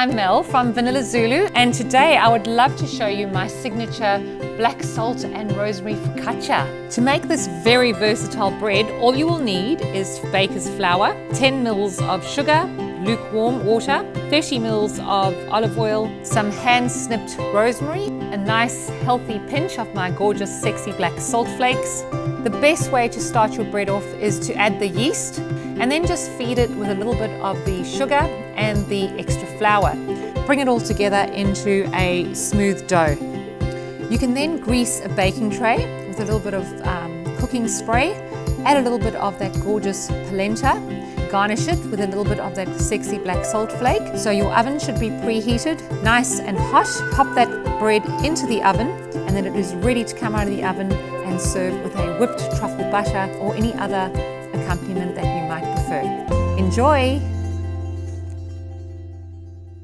I'm Mel from Vanilola Zulu, and today I would love to show you my signature black salt and rosemary focaccia. To make this very versatile bread, all you will need is baker's flour, 10 ml of sugar, lukewarm water, 30 ml of olive oil, some hand-snipped rosemary, a nice healthy pinch of my gorgeous sexy black salt flakes. The best way to start your bread off is to add the yeast and then just feed it with a little bit of the sugar and the extra flour. Bring it all together into a smooth dough. You can then grease a baking tray with a little bit of cooking spray, add a little bit of that gorgeous polenta, garnish it with a little bit of that sexy black salt flake. So your oven should be preheated, nice and hot. Pop that bread into the oven and then it is ready to come out of the oven and serve with a whipped truffle butter or any other accompaniment that you might prefer. Enjoy!